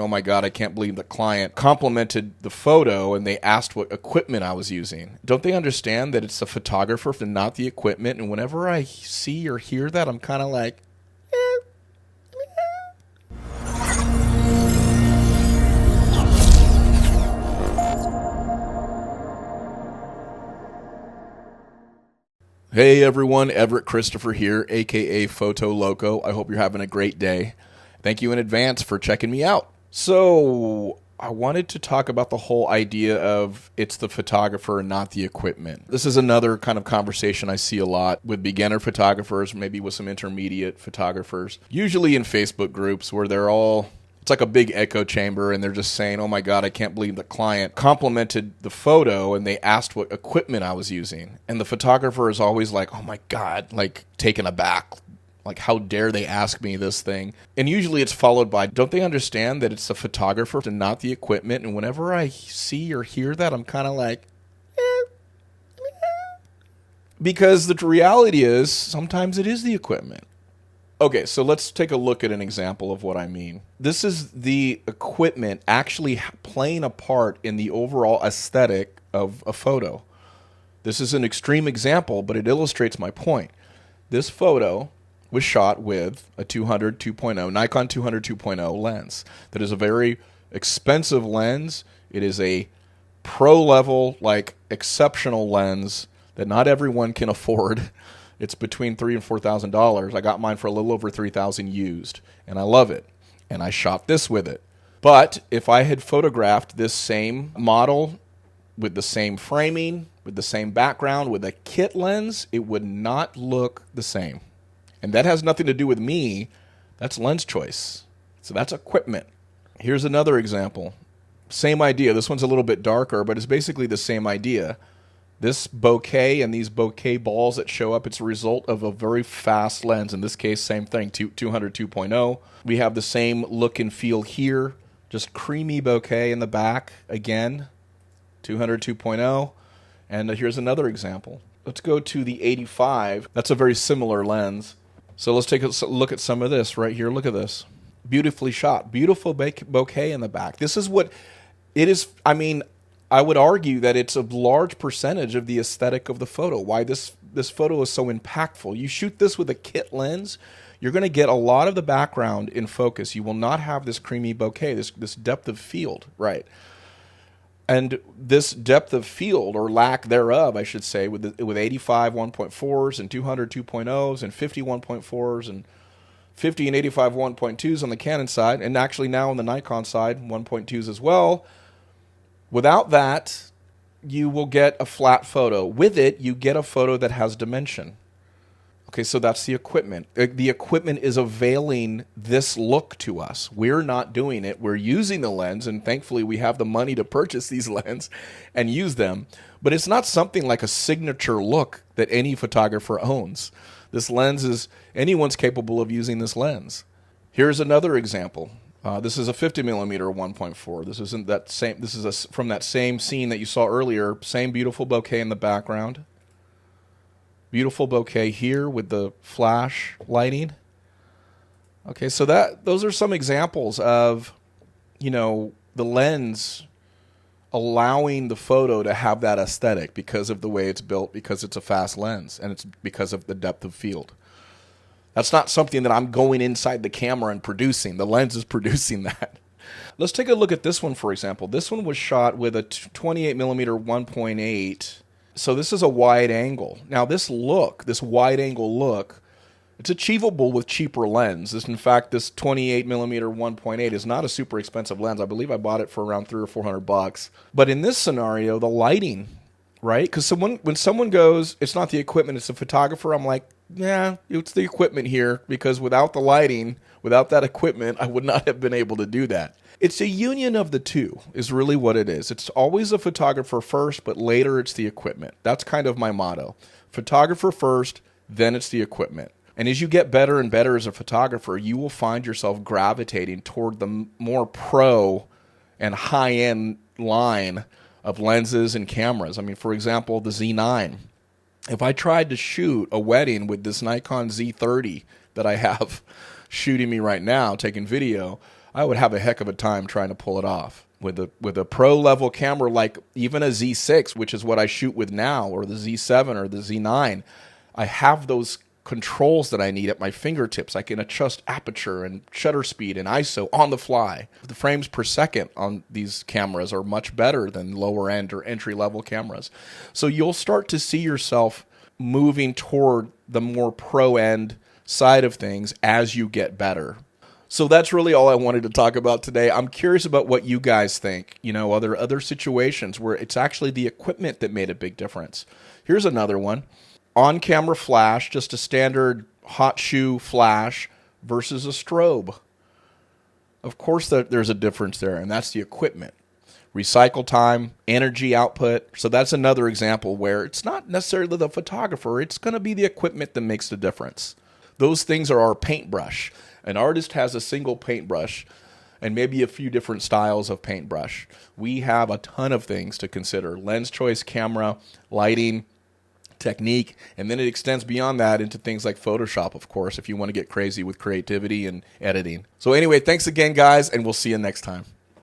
Oh my God, I can't believe the client complimented the photo and they asked what equipment I was using. Don't they understand that it's the photographer and not the equipment? And whenever I see or hear that, I'm kind of like, Hey everyone, Everett Christopher here, aka Photo Loco. I hope you're having a great day. Thank you in advance for checking me out. So, I wanted to talk about the whole idea of it's the photographer and not the equipment. This is another kind of conversation I see a lot with beginner photographers, maybe with some intermediate photographers, usually in Facebook groups where it's like a big echo chamber and they're just saying, oh my God, I can't believe the client complimented the photo and they asked what equipment I was using. And the photographer is always like, oh my God, like taken aback. Like, how dare they ask me this thing? And usually it's followed by, don't they understand that it's the photographer and not the equipment? And whenever I see or hear that, I'm kind of like, because the reality is sometimes it is the equipment. Okay, so let's take a look at an example of what I mean. This is the equipment actually playing a part in the overall aesthetic of a photo. This is an extreme example, but it illustrates my point. This photo was shot with a 200-2.0, Nikon 200-2.0 lens. That is a very expensive lens. It is a pro-level, like exceptional lens that not everyone can afford. It's between $3,000 and $4,000. I got mine for a little over $3,000 used, and I love it. And I shot this with it. But if I had photographed this same model with the same framing, with the same background, with a kit lens, it would not look the same. And that has nothing to do with me. That's lens choice. So that's equipment. Here's another example. Same idea. This one's a little bit darker, but it's basically the same idea. This bokeh and these bokeh balls that show up, it's a result of a very fast lens. In this case, same thing, 200 2.0. We have the same look and feel here, just creamy bokeh in the back. Again, 200 2.0. And here's another example. Let's go to the 85. That's a very similar lens. So let's take a look at some of this right here. Look at this. Beautifully shot. Beautiful bokeh in the back. This is what it is. I mean, I would argue that it's a large percentage of the aesthetic of the photo. Why this photo is so impactful. You shoot this with a kit lens, you're going to get a lot of the background in focus. You will not have this creamy bokeh, this depth of field, right? And this depth of field, or lack thereof, I should say, with 85 1.4s and 200 2.0s and 50 1.4s and 50 and 85 1.2s on the Canon side, and actually now on the Nikon side, 1.2s as well. Without that, you will get a flat photo. With it, you get a photo that has dimension. Okay, so that's the equipment. The equipment is availing this look to us. We're not doing it. We're using the lens, and thankfully we have the money to purchase these lenses and use them. But it's not something like a signature look that any photographer owns. This lens is, anyone's capable of using this lens. Here's another example. This is a 50 millimeter 1.4. This isn't that same. This is from that same scene that you saw earlier. Same beautiful bokeh in the background. Beautiful bokeh here with the flash lighting. Okay, so those are some examples of, the lens allowing the photo to have that aesthetic because of the way it's built, because it's a fast lens, and it's because of the depth of field. That's not something that I'm going inside the camera and producing. The lens is producing that. Let's take a look at this one, for example. This one was shot with a 28 millimeter 1.8. So this is a wide angle. Now this wide angle look, it's achievable with cheaper lenses. In fact, this 28 millimeter 1.8 is not a super expensive lens. I believe I bought it for around $300 or $400. But in this scenario, the lighting, right? Because when someone goes, it's not the equipment, it's the photographer, I'm like, yeah, it's the equipment here, because without the lighting, without that equipment, I would not have been able to do that. It's a union of the two is really what it is. It's always a photographer first, but later it's the equipment. That's kind of my motto. Photographer first, then it's the equipment. And as you get better and better as a photographer, you will find yourself gravitating toward the more pro and high-end line of lenses and cameras. I mean, for example, the Z9. If I tried to shoot a wedding with this Nikon Z30 that I have shooting me right now, taking video, I would have a heck of a time trying to pull it off. With a pro level camera like even a Z6, which is what I shoot with now, or the Z7 or the Z9, I have those controls that I need at my fingertips. I can adjust aperture and shutter speed and ISO on the fly. The frames per second on these cameras are much better than lower end or entry level cameras. So you'll start to see yourself moving toward the more pro end side of things as you get better. So that's really all I wanted to talk about today. I'm curious about what you guys think. Are there other situations where it's actually the equipment that made a big difference? Here's another one. On-camera flash, just a standard hot shoe flash versus a strobe. Of course there's a difference there, and that's the equipment. Recycle time, energy output. So that's another example where it's not necessarily the photographer. It's going to be the equipment that makes the difference. Those things are our paintbrush. An artist has a single paintbrush and maybe a few different styles of paintbrush. We have a ton of things to consider. Lens choice, camera, lighting, technique, and then it extends beyond that into things like Photoshop, of course, if you want to get crazy with creativity and editing. So anyway, thanks again, guys, and we'll see you next time.